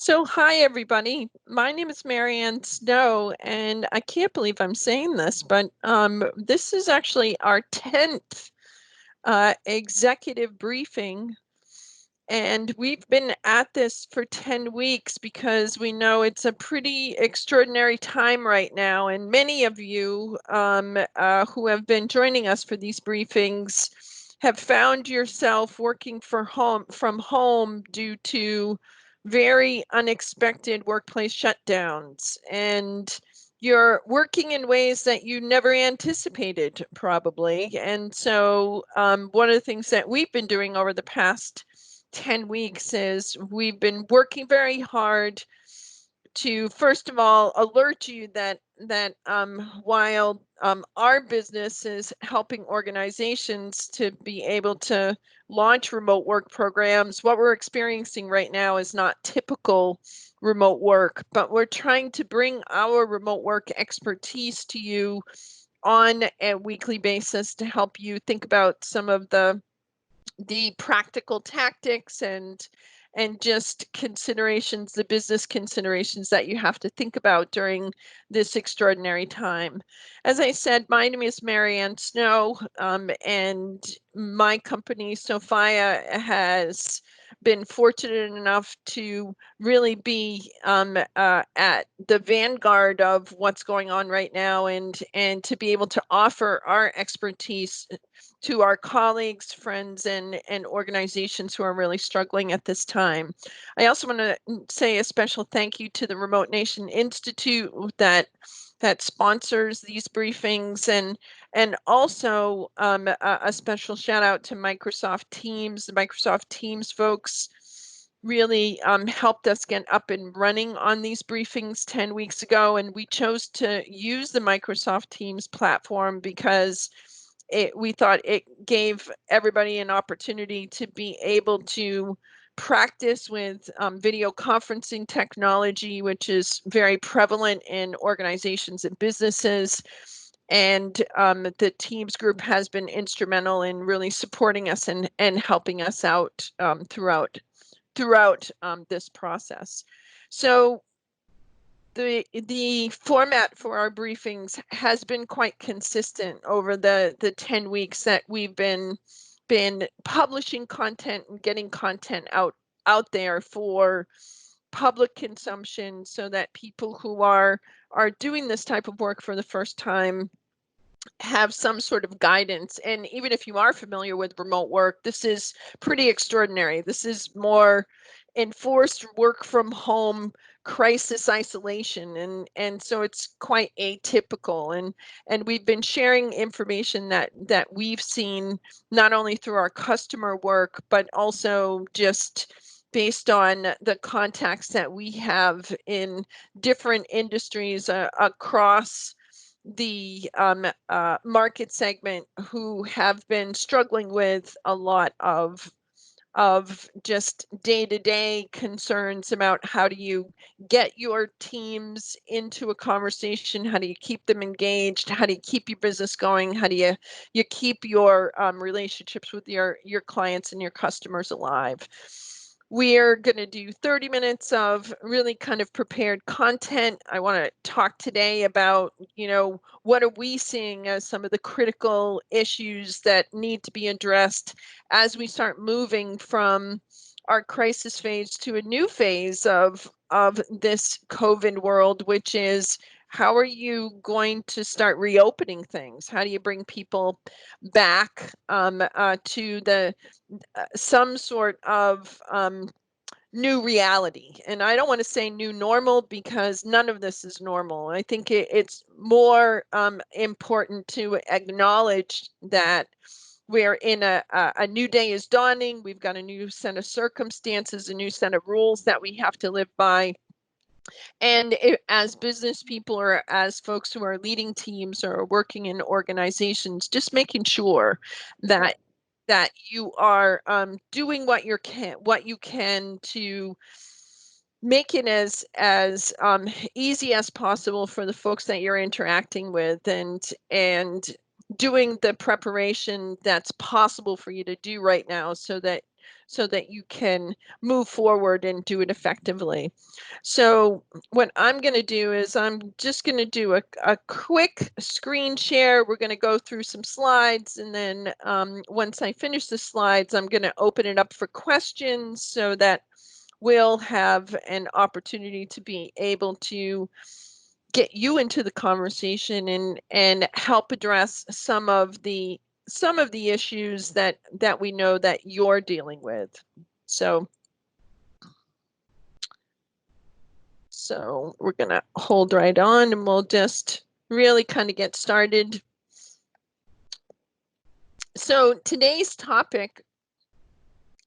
So, hi everybody. My name is Marianne Snow, and I can't believe I'm saying this, but this is actually our 10th executive briefing, and we've been at this for 10 weeks because we know it's a pretty extraordinary time right now, and many of you who have been joining us for these briefings have found yourself working from home due to very unexpected workplace shutdowns, and you're working in ways that you never anticipated, probably. And so one of the things that we've been doing over the past 10 weeks is we've been working very hard to, first of all, alert you that while our business is helping organizations to be able to launch remote work programs, what we're experiencing right now is not typical remote work, but we're trying to bring our remote work expertise to you on a weekly basis to help you think about some of the practical tactics and just considerations, the business considerations that you have to think about during this extraordinary time. As I said, my name is Marianne Snow, and my company, Sophaya, has been fortunate enough to really be at the vanguard of what's going on right now, and to be able to offer our expertise to our colleagues, friends, and organizations who are really struggling at this time. I also want to say a special thank you to the Remote Nation Institute that sponsors these briefings, and also a special shout out to Microsoft Teams. The Microsoft Teams folks really helped us get up and running on these briefings 10 weeks ago, and we chose to use the Microsoft Teams platform because we thought it gave everybody an opportunity to be able to practice with video conferencing technology, which is very prevalent in organizations and businesses. And the Teams group has been instrumental in really supporting us and helping us out throughout this process. So the format for our briefings has been quite consistent over the 10 weeks that we've been publishing content and getting content out there for public consumption, so that people who are doing this type of work for the first time have some sort of guidance. And even if you are familiar with remote work, this is pretty extraordinary. This is more enforced work from home crisis isolation, and so it's quite atypical, and we've been sharing information that we've seen not only through our customer work, but also just based on the contacts that we have in different industries across the market segment, who have been struggling with a lot of just day-to-day concerns about how do you get your teams into a conversation, how do you keep them engaged, how do you keep your business going, how do you keep your relationships with your clients and your customers alive. We're going to do 30 minutes of really kind of prepared content. I want to talk today about, what are we seeing as some of the critical issues that need to be addressed as we start moving from our crisis phase to a new phase of this COVID world, which is, how are you going to start reopening things? How do you bring people back to the some sort of new reality? And I don't want to say new normal, because none of this is normal. I think it's more important to acknowledge that we're in a new day is dawning. We've got a new set of circumstances, a new set of rules that we have to live by. And as business people, or as folks who are leading teams or working in organizations, just making sure that you are doing what you can to make it as easy as possible for the folks that you're interacting with, and doing the preparation that's possible for you to do right now, so that so that you can move forward and do it effectively. So what I'm going to do is I'm just going to do a quick screen share. We're going to go through some slides, and then once I finish the slides, I'm going to open it up for questions so that we'll have an opportunity to be able to get you into the conversation and help address some of the issues that we know that you're dealing with. So we're going to hold right on, and we'll just really kind of get started. So today's topic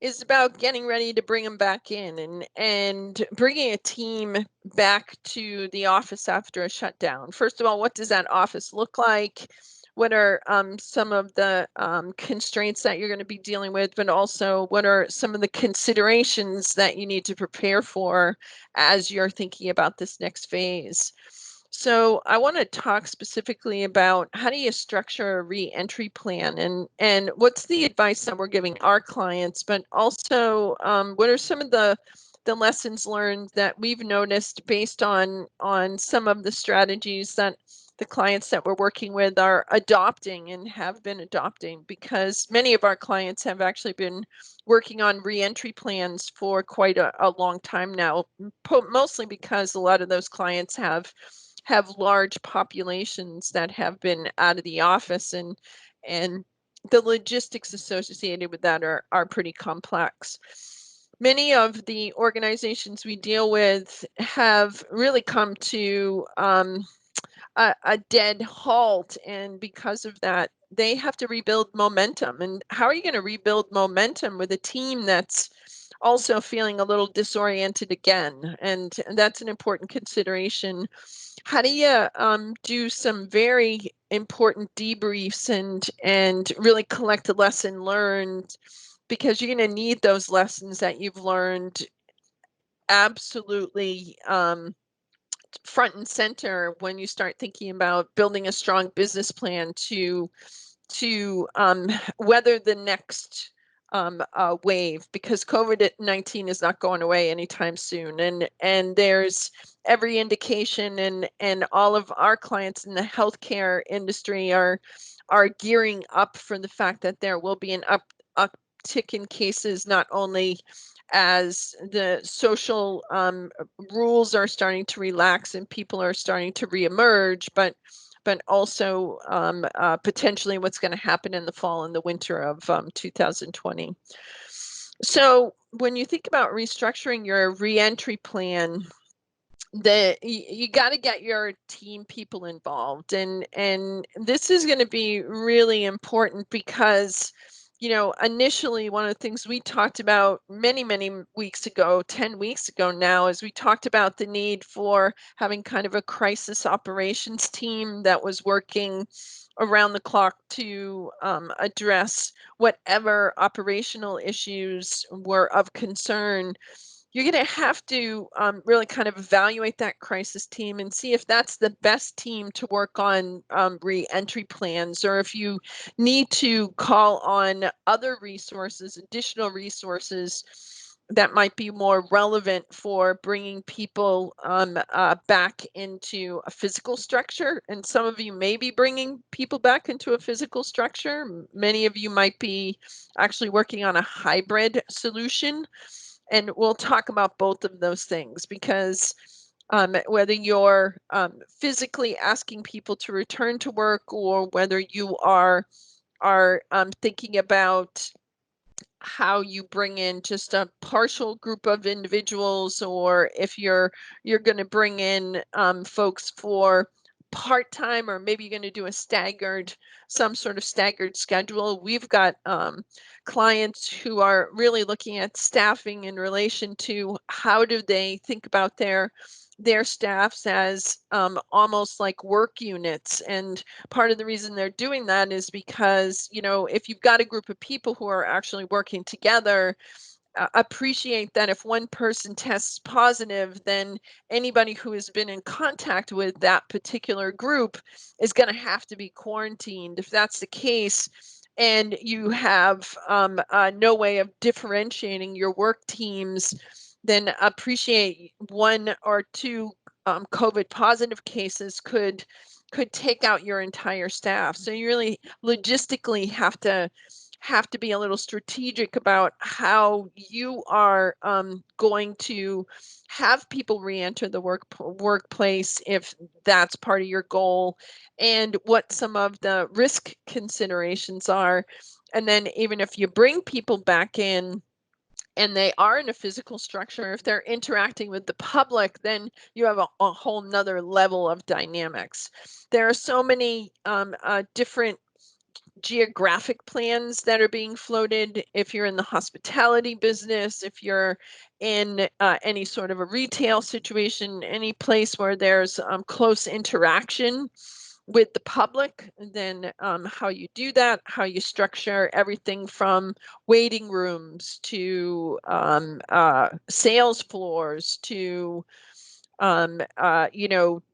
is about getting ready to bring them back in and bringing a team back to the office after a shutdown. First of all, what does that office look like? What are some of the constraints that you're going to be dealing with, but also what are some of the considerations that you need to prepare for as you're thinking about this next phase? So I want to talk specifically about how do you structure a re-entry plan, and what's the advice that we're giving our clients, but also what are some of the lessons learned that we've noticed based on some of the strategies that the clients that we're working with are adopting and have been adopting, because many of our clients have actually been working on re-entry plans for quite a long time now, mostly because a lot of those clients have large populations that have been out of the office, and the logistics associated with that are pretty complex. Many of the organizations we deal with have really come to a dead halt, and because of that, they have to rebuild momentum. And how are you going to rebuild momentum with a team that's also feeling a little disoriented again? And that's an important consideration. How do you do some very important debriefs and really collect a lesson learned? Because you're going to need those lessons that you've learned absolutely front and center when you start thinking about building a strong business plan to weather the next wave, because COVID-19 is not going away anytime soon, and there's every indication, and all of our clients in the healthcare industry are gearing up for the fact that there will be an uptick in cases, not only as the social rules are starting to relax and people are starting to reemerge, but also potentially what's going to happen in the fall and the winter of 2020. So when you think about restructuring your reentry plan, you got to get your team people involved, and this is going to be really important because initially one of the things we talked about many weeks ago, 10 weeks ago now, is we talked about the need for having kind of a crisis operations team that was working around the clock to address whatever operational issues were of concern. You're going to have to really kind of evaluate that crisis team and see if that's the best team to work on re-entry plans, or if you need to call on other resources, additional resources that might be more relevant for bringing people back into a physical structure. And some of you may be bringing people back into a physical structure. Many of you might be actually working on a hybrid solution. And we'll talk about both of those things, because whether you're physically asking people to return to work, or whether you are thinking about how you bring in just a partial group of individuals, or if you're going to bring in folks for part-time, or maybe you're going to do some sort of staggered schedule. We've got clients who are really looking at staffing in relation to how do they think about their staffs as almost like work units. And part of the reason they're doing that is because, if you've got a group of people who are actually working together, appreciate that if one person tests positive, then anybody who has been in contact with that particular group is going to have to be quarantined. If that's the case, and you have no way of differentiating your work teams, then appreciate one or two COVID positive cases could take out your entire staff. So you really logistically have to be a little strategic about how you are going to have people re-enter the workplace if that's part of your goal, and what some of the risk considerations are. And then even if you bring people back in and they are in a physical structure, if they're interacting with the public, then you have a whole nother level of dynamics. There are so many different geographic plans that are being floated. If you're in the hospitality business, if you're in any sort of a retail situation, any place where there's close interaction with the public, then how you do that, how you structure everything from waiting rooms to sales floors to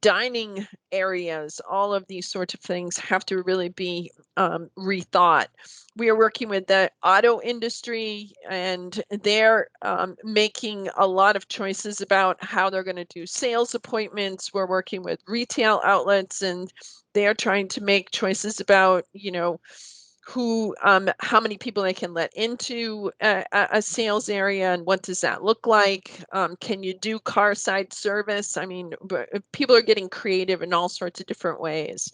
dining areas, all of these sorts of things have to really be rethought. We are working with the auto industry, and they're making a lot of choices about how they're going to do sales appointments. We're working with retail outlets, and they're trying to make choices about, who how many people they can let into a sales area, and what does that look like. Can you do car side service? I mean, people are getting creative in all sorts of different ways.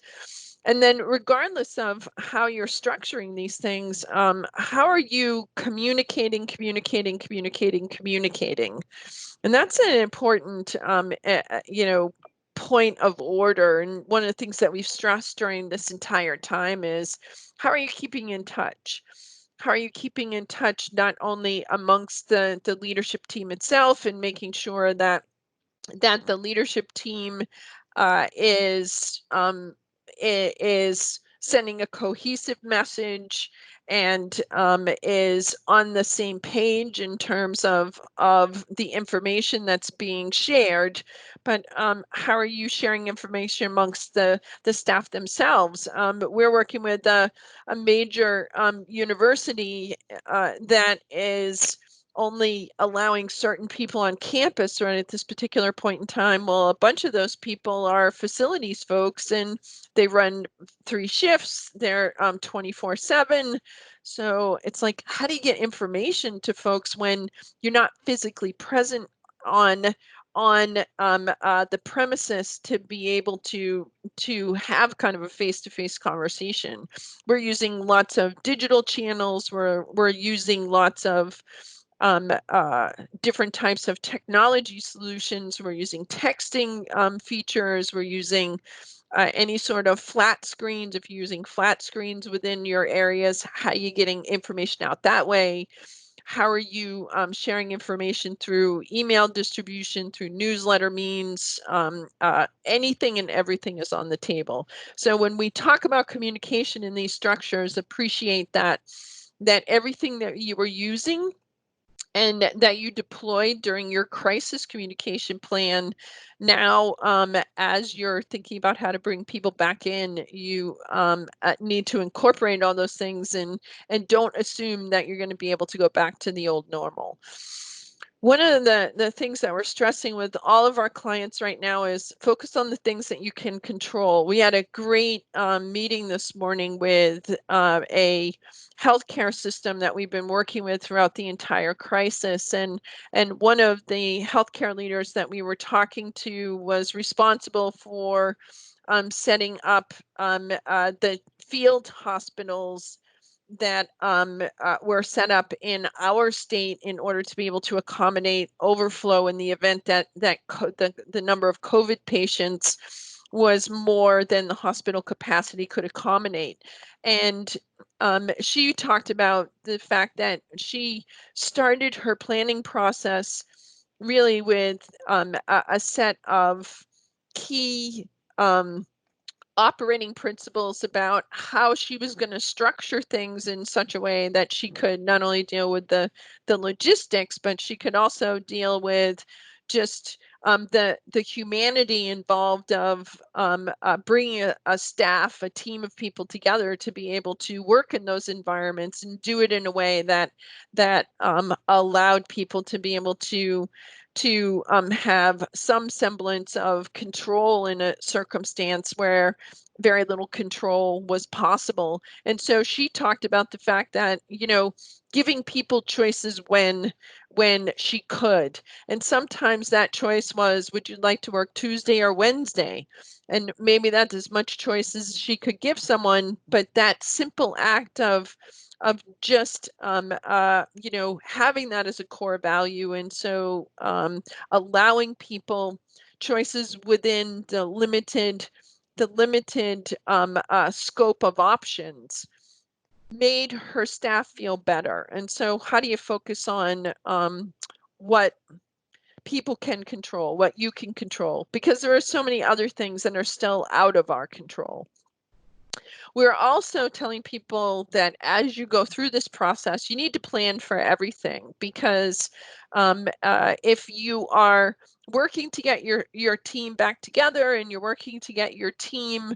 And then regardless of how you're structuring these things, how are you communicating? And that's an important point of order. And one of the things that we've stressed during this entire time is, how are you keeping in touch? How are you keeping in touch not only amongst the leadership team itself, and making sure that the leadership team is sending a cohesive message, and is on the same page in terms of the information that's being shared, but how are you sharing information amongst the staff themselves? We're working with a major university that is only allowing certain people on campus right at this particular point in time. Well, a bunch of those people are facilities folks, and they run 3 shifts. They're 24/7. So it's like, how do you get information to folks when you're not physically present on the premises to be able to have kind of a face-to-face conversation? We're using lots of digital channels. We're using lots of different types of technology solutions. We're using texting features. We're using any sort of flat screens. If you're using flat screens within your areas, how are you getting information out that way? How are you sharing information through email distribution, through newsletter means? Anything and everything is on the table. So when we talk about communication in these structures, appreciate that everything that you were using and that you deployed during your crisis communication plan, now as you're thinking about how to bring people back in, you need to incorporate all those things, and don't assume that you're going to be able to go back to the old normal. One of the things that we're stressing with all of our clients right now is focus on the things that you can control. We had a great meeting this morning with a healthcare system that we've been working with throughout the entire crisis. And one of the healthcare leaders that we were talking to was responsible for setting up the field hospitals that were set up in our state in order to be able to accommodate overflow in the event that the number of COVID patients was more than the hospital capacity could accommodate. And she talked about the fact that she started her planning process really with a set of key operating principles about how she was going to structure things in such a way that she could not only deal with the logistics, but she could also deal with just the humanity involved of bringing a staff, a team of people together to be able to work in those environments and do it in a way that allowed people to be able to have some semblance of control in a circumstance where very little control was possible. And so she talked about the fact that, giving people choices when she could. And sometimes that choice was, would you like to work Tuesday or Wednesday? And maybe that's as much choice as she could give someone, but that simple act of just having that as a core value, and so allowing people choices within the limited scope of options made her staff feel better. And so how do you focus on what people can control, what you can control? Because there are so many other things that are still out of our control. We're also telling people that as you go through this process, you need to plan for everything, because if you are working to get your team back together and you're working to get your team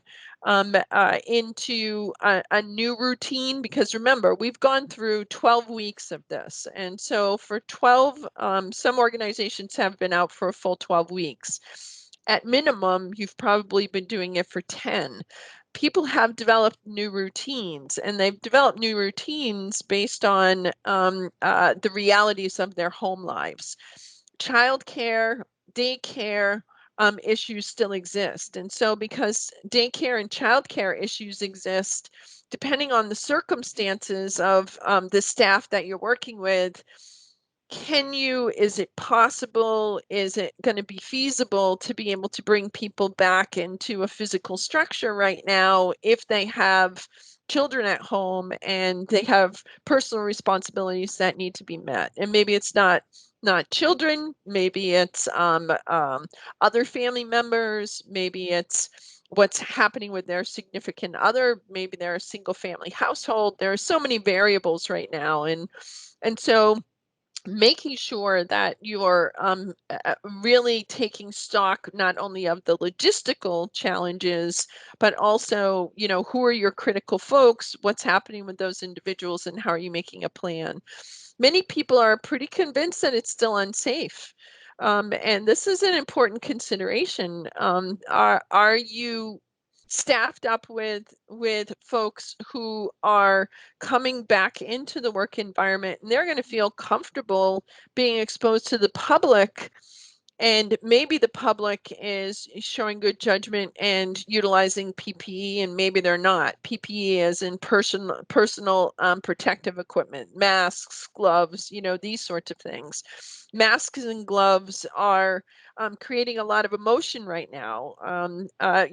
into a new routine, because remember, we've gone through 12 weeks of this. And so for 12, some organizations have been out for a full 12 weeks. At minimum, you've probably been doing it for 10. People have developed new routines, and they've developed new routines based on the realities of their home lives. Childcare, daycare issues still exist. And so because daycare and childcare issues exist, depending on the circumstances of the staff that you're working with, is it possible, is it going to be feasible to be able to bring people back into a physical structure right now if they have children at home and they have personal responsibilities that need to be met? And maybe it's not children, maybe it's other family members, maybe it's what's happening with their significant other, maybe they're a single family household. There are so many variables right now, and so making sure that you're really taking stock not only of the logistical challenges, but also, who are your critical folks, what's happening with those individuals, and how are you making a plan? Many people are pretty convinced that it's still unsafe. And this is an important consideration. Are you staffed up with folks who are coming back into the work environment and they're going to feel comfortable being exposed to the public, and maybe the public is showing good judgment and utilizing PPE, and maybe they're not. PPE as in personal protective equipment, masks, gloves, these sorts of things. Masks and gloves are creating a lot of emotion right now.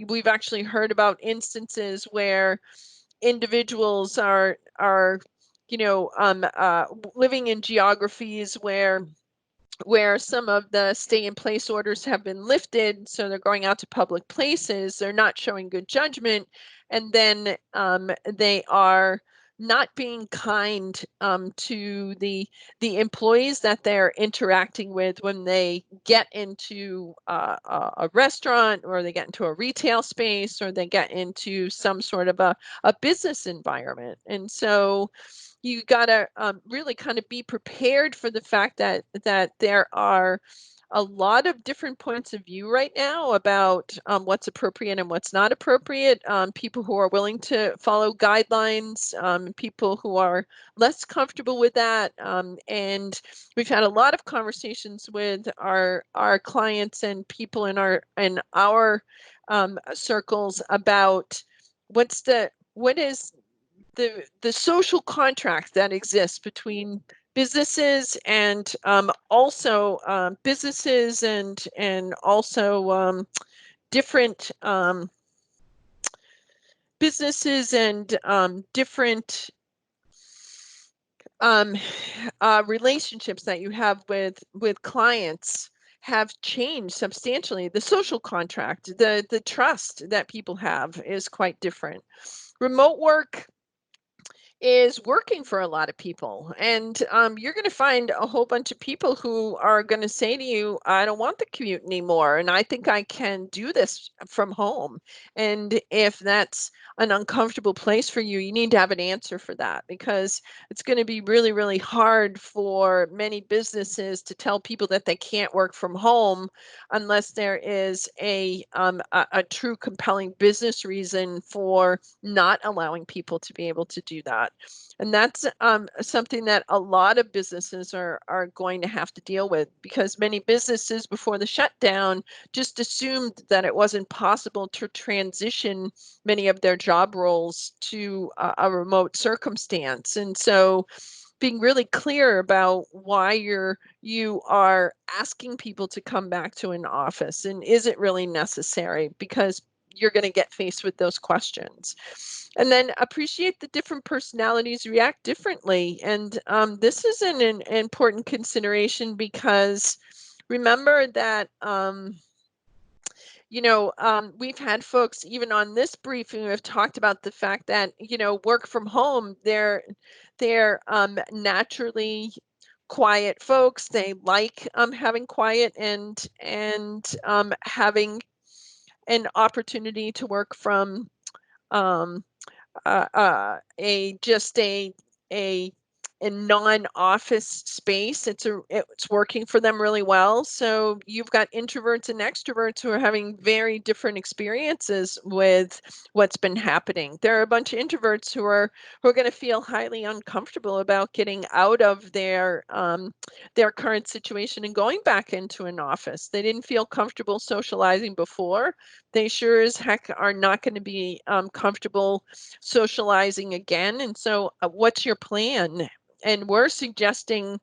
We've actually heard about instances where individuals are living in geographies where some of the stay in place orders have been lifted, so they're going out to public places, they're not showing good judgment, and then they are not being kind to the employees that they're interacting with when they get into a restaurant, or they get into a retail space, or they get into some sort of a business environment. And so you got to really kind of be prepared for the fact that there are a lot of different points of view right now about what's appropriate and what's not appropriate. People who are willing to follow guidelines, people who are less comfortable with that. And we've had a lot of conversations with our clients and people in our circles about what is the social contract that exists between businesses and also businesses and also different businesses and different relationships that you have with clients have changed substantially. The social contract, the trust that people have is quite different. Remote work is working for a lot of people. And you're going to find a whole bunch of people who are going to say to you, I don't want the commute anymore. And I think I can do this from home. And if that's an uncomfortable place for you, you need to have an answer for that, because it's going to be really, really hard for many businesses to tell people that they can't work from home unless there is a true compelling business reason for not allowing people to be able to do that. And that's something that a lot of businesses are going to have to deal with, because many businesses before the shutdown just assumed that it wasn't possible to transition many of their job roles to a remote circumstance. And so being really clear about why you are asking people to come back to an office, and is it really necessary, because you're going to get faced with those questions. And then appreciate the different personalities react differently. And this is an important consideration, because remember that we've had folks even on this briefing who have talked about the fact that, work from home, they're naturally quiet folks. They like having quiet and having an opportunity to work from um, a just a non-office space. It's working for them really well. So you've got introverts and extroverts who are having very different experiences with what's been happening. There are a bunch of introverts who are going to feel highly uncomfortable about getting out of their current situation and going back into an office. They didn't feel comfortable socializing before. They sure as heck are not going to be comfortable socializing again. And so what's your plan? And we're suggesting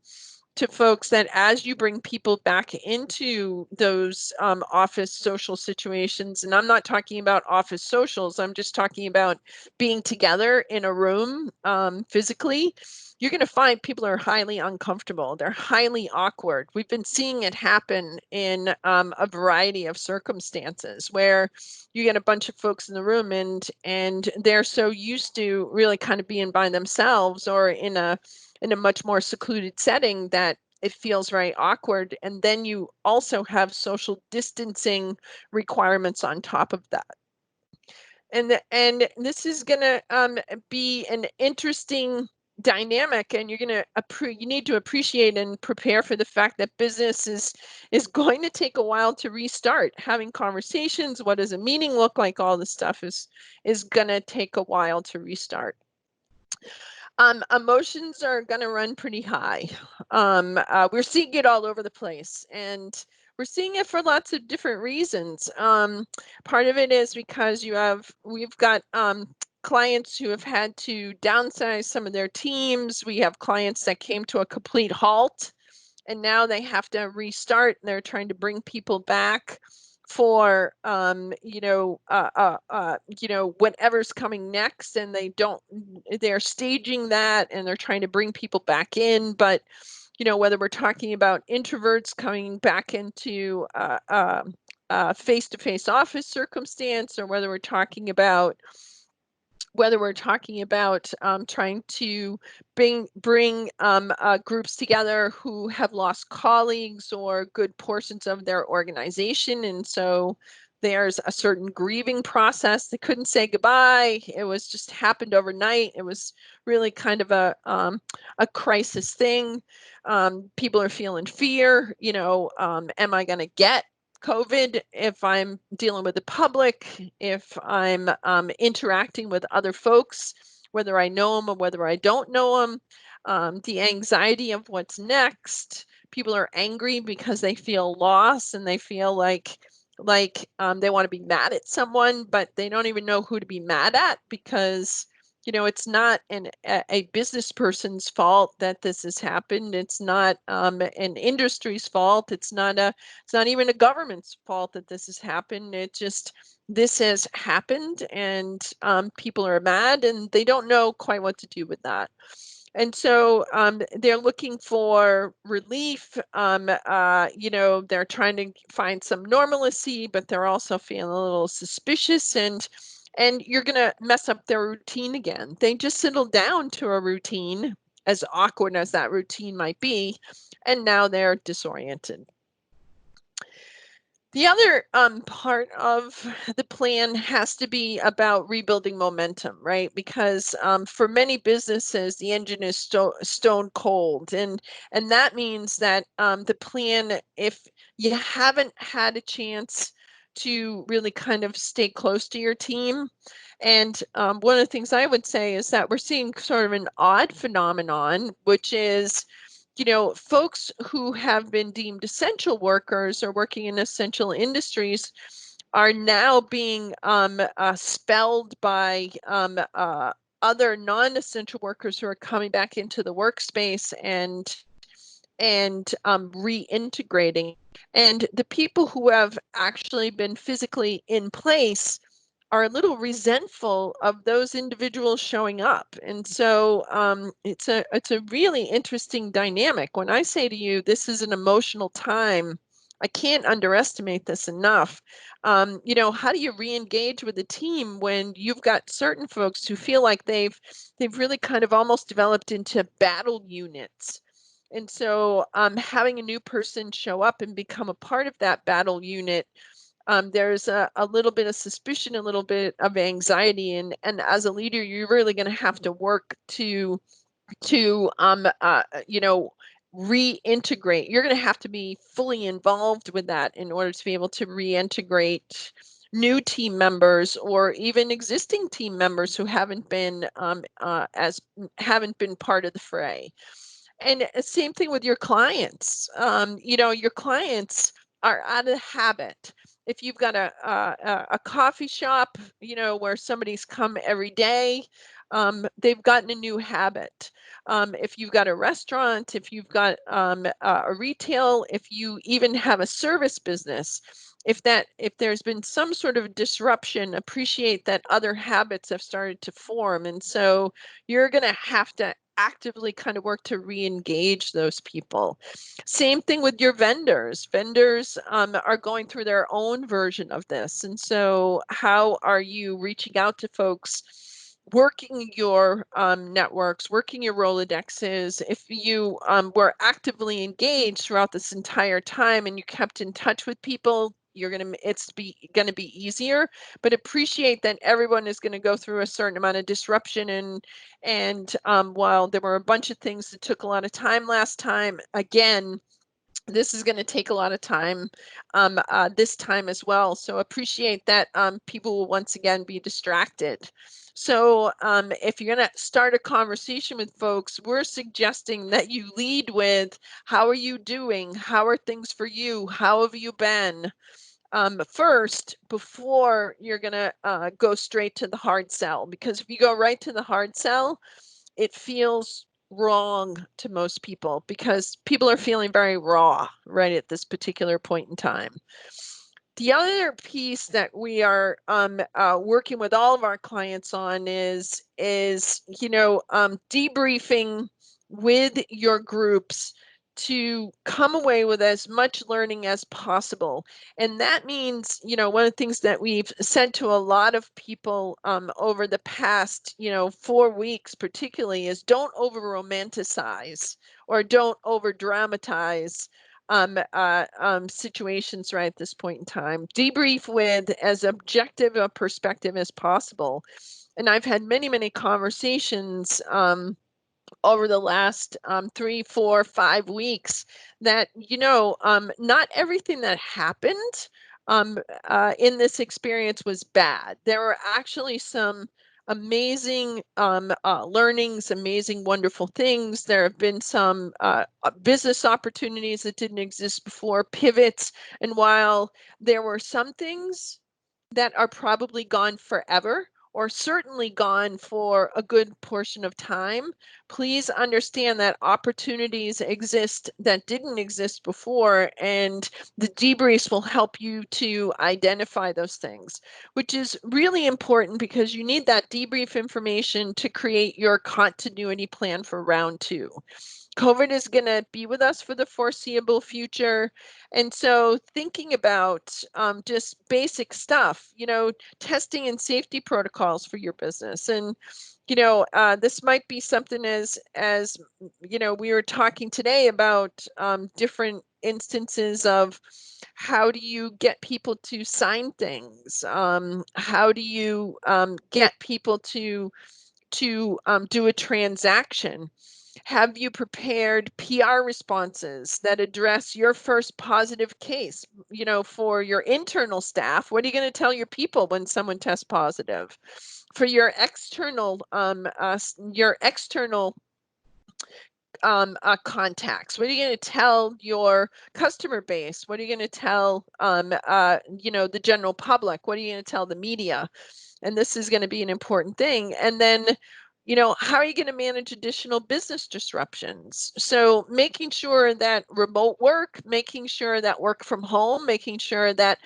to folks that as you bring people back into those office social situations, and I'm not talking about office socials, I'm just talking about being together in a room physically, you're going to find people are highly uncomfortable. They're highly awkward. We've been seeing it happen in a variety of circumstances where you get a bunch of folks in the room and they're so used to really kind of being by themselves or in a much more secluded setting that it feels very awkward. And then you also have social distancing requirements on top of that. And this is going to be an interesting dynamic, and you're going to you need to appreciate and prepare for the fact that business is going to take a while to restart. Having conversations, what does a meeting look like, all this stuff is going to take a while to restart. Emotions are going to run pretty high. We're seeing it all over the place, and we're seeing it for lots of different reasons. Part of it is because we've got clients who have had to downsize some of their teams. We have clients that came to a complete halt, and now they have to restart, and they're trying to bring people back for whatever's coming next, and they're staging that, and they're trying to bring people back in. But whether we're talking about introverts coming back into face-to-face office circumstance, or whether we're talking about trying to bring groups together who have lost colleagues or good portions of their organization. And so there's a certain grieving process. They couldn't say goodbye. It was just happened overnight. It was really kind of a crisis thing. People are feeling fear. Am I going to get COVID if I'm dealing with the public, if I'm interacting with other folks, whether I know them or whether I don't know them, the anxiety of what's next. People are angry because they feel lost, and they feel like they want to be mad at someone, but they don't even know who to be mad at, because it's not a business person's fault that this has happened. It's not an industry's fault. It's not even a government's fault that this has happened. This has happened, and people are mad, and they don't know quite what to do with that. And so they're looking for relief. They're trying to find some normalcy, but they're also feeling a little suspicious. And and you're going to mess up their routine again. They just settle down to a routine, as awkward as that routine might be, and now they're disoriented. The other part of the plan has to be about rebuilding momentum, right? Because for many businesses, the engine is stone cold, and that means that the plan, if you haven't had a chance to really kind of stay close to your team, and one of the things I would say is that we're seeing sort of an odd phenomenon, which is, folks who have been deemed essential workers or working in essential industries are now being spelled by other non-essential workers who are coming back into the workspace and reintegrating. And the people who have actually been physically in place are a little resentful of those individuals showing up. And so it's a really interesting dynamic. When I say to you, this is an emotional time, I can't underestimate this enough. How do you re-engage with the team when you've got certain folks who feel like they've really kind of almost developed into battle units? And so having a new person show up and become a part of that battle unit, there's a little bit of suspicion, a little bit of anxiety, and as a leader, you're really going to have to work to reintegrate. You're going to have to be fully involved with that in order to be able to reintegrate new team members or even existing team members who haven't been haven't been part of the fray. And same thing with your clients. Your clients are out of habit. If you've got a coffee shop, where somebody's come every day, they've gotten a new habit. If you've got a restaurant, if you've got a retail, if you even have a service business, if there's been some sort of disruption, appreciate that other habits have started to form. And so you're going to have to actively kind of work to re-engage those people. Same thing with your vendors. Vendors are going through their own version of this. And so how are you reaching out to folks, working your networks, working your Rolodexes? If you were actively engaged throughout this entire time and you kept in touch with people, it's going to be easier, but appreciate that everyone is going to go through a certain amount of disruption. And while there were a bunch of things that took a lot of time last time, again, this is going to take a lot of time this time as well. So appreciate that people will once again be distracted. So if you're going to start a conversation with folks, we're suggesting that you lead with, how are you doing? How are things for you? How have you been? First, before you're going to go straight to the hard sell, because if you go right to the hard sell, it feels wrong to most people because people are feeling very raw right at this particular point in time. The other piece that we are working with all of our clients on is debriefing with your groups to come away with as much learning as possible. And that means, one of the things that we've said to a lot of people over the past, 4 weeks particularly, is don't over romanticize or don't over dramatize situations right at this point in time. Debrief with as objective a perspective as possible. And I've had many, many conversations over the last 3, 4, 5 weeks that, not everything that happened in this experience was bad. There were actually some amazing learnings, amazing, wonderful things. There have been some business opportunities that didn't exist before, pivots. And while there were some things that are probably gone forever, or certainly gone for a good portion of time, please understand that opportunities exist that didn't exist before, and the debriefs will help you to identify those things, which is really important because you need that debrief information to create your continuity plan for round 2. COVID is going to be with us for the foreseeable future. And so thinking about just basic stuff, testing and safety protocols for your business. And, this might be something as we were talking today about different instances of how do you get people to sign things? How do you get people to do a transaction? Have you prepared PR responses that address your first positive case, for your internal staff? What are you going to tell your people when someone tests positive? For your external contacts, what are you going to tell your customer base? What are you going to tell the general public? What are you going to tell the media? And this is going to be an important thing. And then, how are you going to manage additional business disruptions? So making sure that remote work, making sure that work from home, making sure that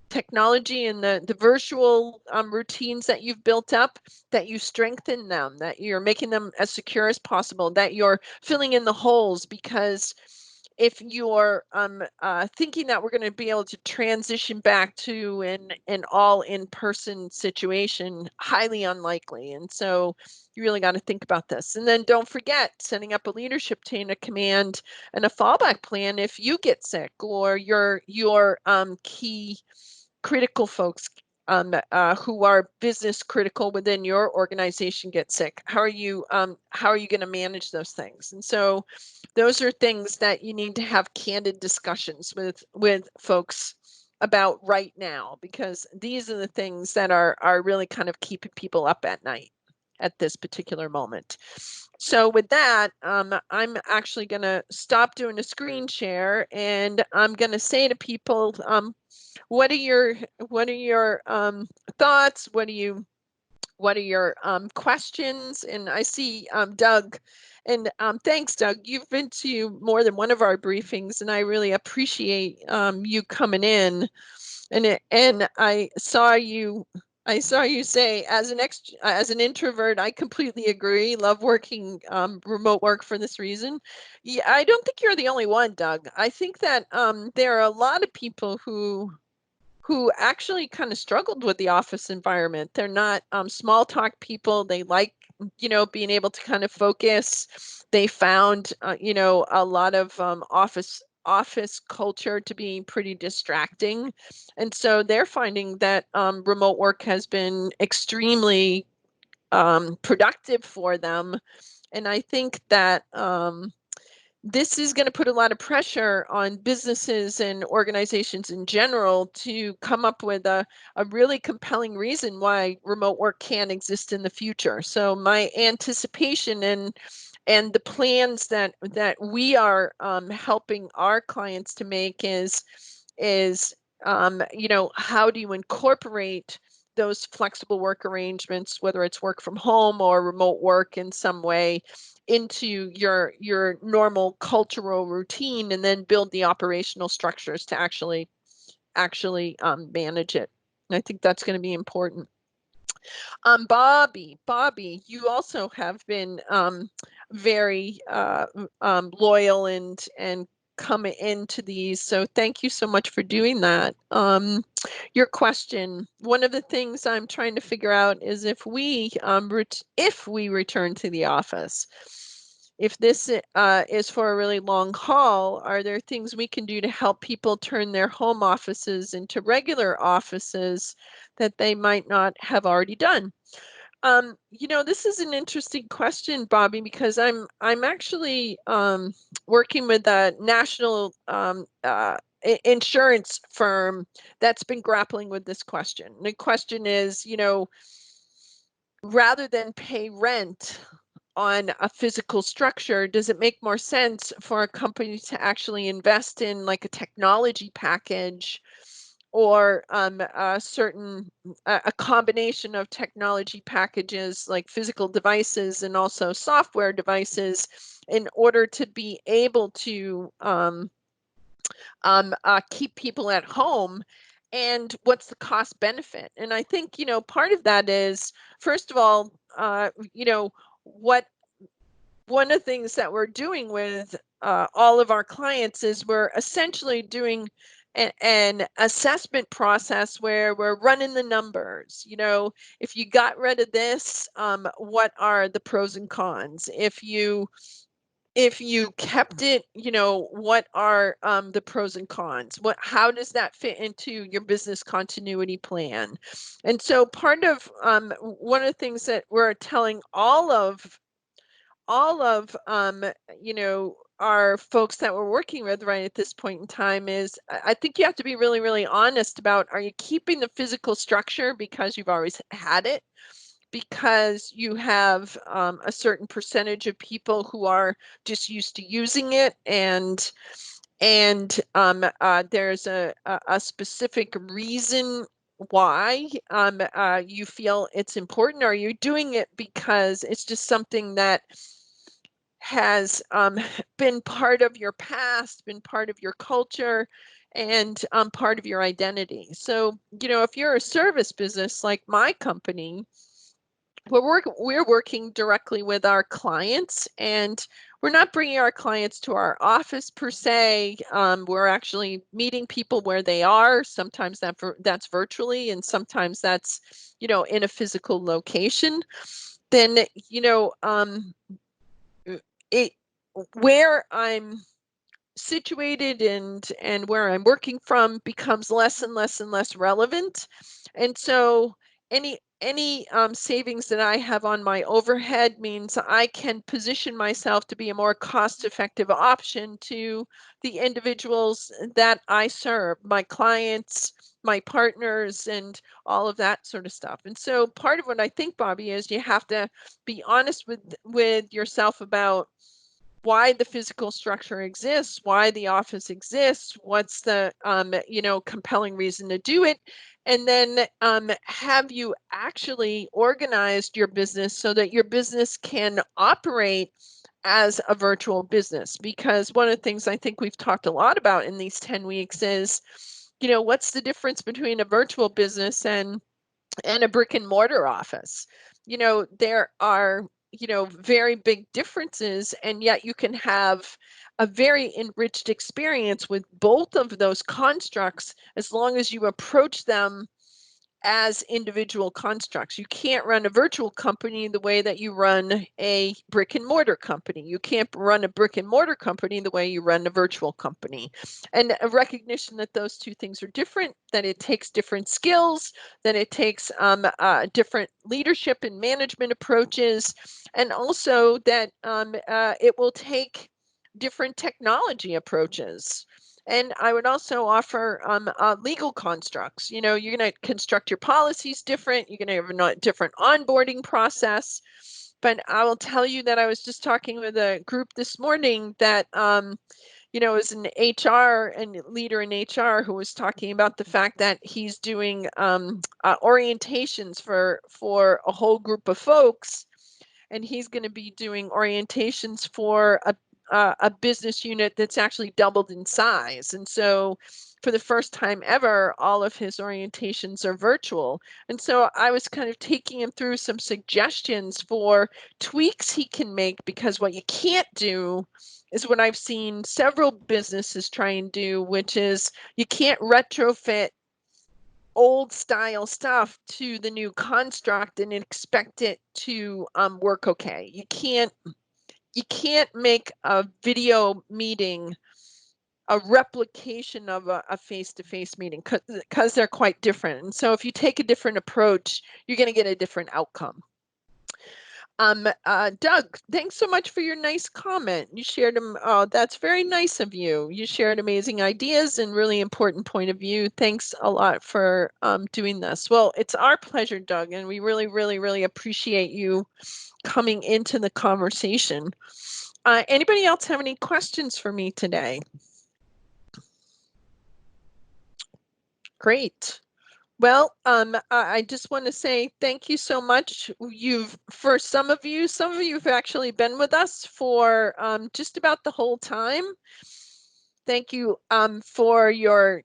technology and the virtual routines that you've built up, that you strengthen them, that you're making them as secure as possible, that you're filling in the holes. Because if you're thinking that we're going to be able to transition back to an all in-person situation, highly unlikely. And so you really got to think about this. And then don't forget setting up a leadership chain of command and a fallback plan if you get sick or your key critical folks who are business critical within your organization get sick. How are you going to manage those things? And so those are things that you need to have candid discussions with folks about right now, because these are the things that are really kind of keeping people up at night at this particular moment. So with that, I'm actually going to stop doing a screen share, and I'm going to say to people, what are your thoughts? What are your questions? And I see Doug, and thanks, Doug. You've been to more than one of our briefings, and I really appreciate you coming in. And I saw you say, as an introvert, I completely agree. Love working remote work for this reason. Yeah, I don't think you're the only one, Doug. I think that there are a lot of people who actually kind of struggled with the office environment. They're not small talk people. They like, being able to kind of focus. They found, a lot of office culture to be pretty distracting. And so they're finding that remote work has been extremely productive for them. And I think that this is going to put a lot of pressure on businesses and organizations in general to come up with a really compelling reason why remote work can exist in the future. So my anticipation and the plans that we are helping our clients to make is how do you incorporate those flexible work arrangements, whether it's work from home or remote work in some way, into your normal cultural routine, and then build the operational structures to actually manage it. And I think that's going to be important. Bobby, you also have been very loyal and come into these. So thank you so much for doing that. Your question, one of the things I'm trying to figure out is if we return to the office, if this is for a really long haul, are there things we can do to help people turn their home offices into regular offices that they might not have already done? This is an interesting question, Bobby, because I'm actually working with a national insurance firm that's been grappling with this question. And the question is, rather than pay rent on a physical structure, does it make more sense for a company to actually invest in like a technology package, or a combination of technology packages like physical devices and also software devices, in order to be able to keep people at home? And what's the cost benefit? And I think, part of that is, first of all, what one of the things that we're doing with all of our clients is we're essentially doing an assessment process where we're running the numbers. You know, if you got rid of this, what are the pros and cons? If you kept it, you know, what are the pros and cons? How does that fit into your business continuity plan? And so part of one of the things that we're telling all of you know, our folks that we're working with right at this point in time is I think you have to be really, really honest about, are you keeping the physical structure because you've always had it? Because you have a certain percentage of people who are just used to using it, and there's a specific reason why you feel it's important? Or are you doing it because it's just something that has been part of your past, been part of your culture, and part of your identity? So, you know, if you're a service business like my company, we're working directly with our clients, and we're not bringing our clients to our office per se. We're actually meeting people where they are. Sometimes that's virtually, and sometimes that's, you know, in a physical location. Then, you know, it where I'm situated and where I'm working from becomes less and less and less relevant. And so any savings that I have on my overhead means I can position myself to be a more cost-effective option to the individuals that I serve, my clients, my partners, and all of that sort of stuff. And so part of what I think, Bobby, is you have to be honest with yourself about why the physical structure exists, why the office exists, what's the you know, compelling reason to do it, and then have you actually organized your business so that your business can operate as a virtual business? Because one of the things I think we've talked a lot about in these 10 weeks is, you know, what's the difference between a virtual business and a brick and mortar office? You know, there are, you know, very big differences, and yet you can have a very enriched experience with both of those constructs as long as you approach them as individual constructs. You can't run a virtual company the way that you run a brick and mortar company. You can't run a brick and mortar company the way you run a virtual company. And a recognition that those two things are different, that it takes different skills, that it takes different leadership and management approaches, and also that it will take different technology approaches. And I would also offer legal constructs. You know, you're going to construct your policies different. You're going to have a different onboarding process. But I will tell you that I was just talking with a group this morning that, you know, is an HR and leader in HR who was talking about the fact that he's doing orientations for a whole group of folks. And he's going to be doing orientations for a business unit that's actually doubled in size. And so for the first time ever, all of his orientations are virtual. And so I was kind of taking him through some suggestions for tweaks he can make, because what you can't do is what I've seen several businesses try and do, which is you can't retrofit old style stuff to the new construct and expect it to work okay. You can't make a video meeting a replication of a face-to-face meeting, because they're quite different. And so if you take a different approach, you're going to get a different outcome. Doug, thanks so much for your nice comment. You shared them. Oh, that's very nice of you. You shared amazing ideas and really important point of view. Thanks a lot for doing this. Well, it's our pleasure, Doug, and we really, really, really appreciate you coming into the conversation. Anybody else have any questions for me today? Great. Well, I just want to say thank you so much. For some of you have actually been with us for just about the whole time. Thank you for your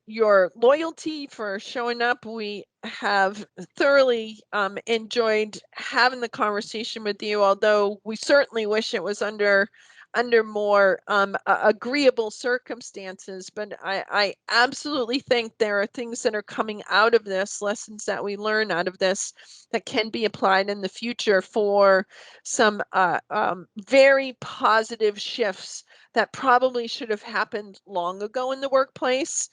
loyalty, for showing up. We have thoroughly enjoyed having the conversation with you, although we certainly wish it was under more agreeable circumstances. But I absolutely think there are things that are coming out of this, lessons that we learn out of this that can be applied in the future for some very positive shifts that probably should have happened long ago in the workplace.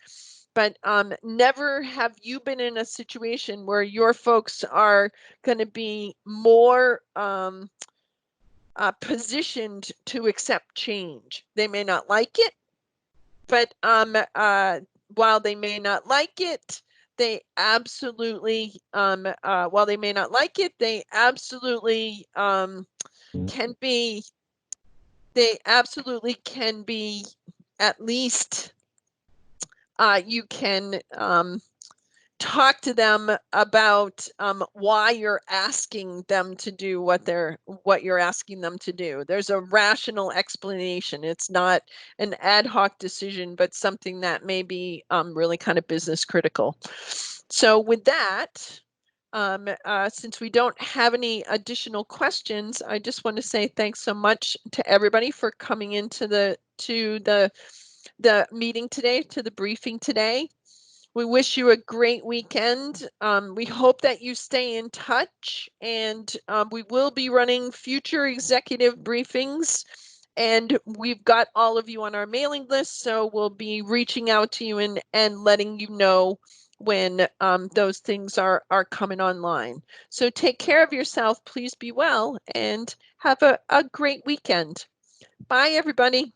But never have you been in a situation where your folks are going to be more positioned to accept change. They may not like it, but while they may not like it, they absolutely while they may not like it, they absolutely can be at least you can talk to them about why you're asking them to do what you're asking them to do. There's a rational explanation. It's not an ad hoc decision, but something that may be really kind of business critical. So with that, since we don't have any additional questions, I just want to say thanks so much to everybody for coming into the meeting today, to the briefing today. We wish you a great weekend. We hope that you stay in touch, and we will be running future executive briefings. And we've got all of you on our mailing list, so we'll be reaching out to you and letting you know when those things are coming online. So take care of yourself, please be well, and have a great weekend. Bye, everybody.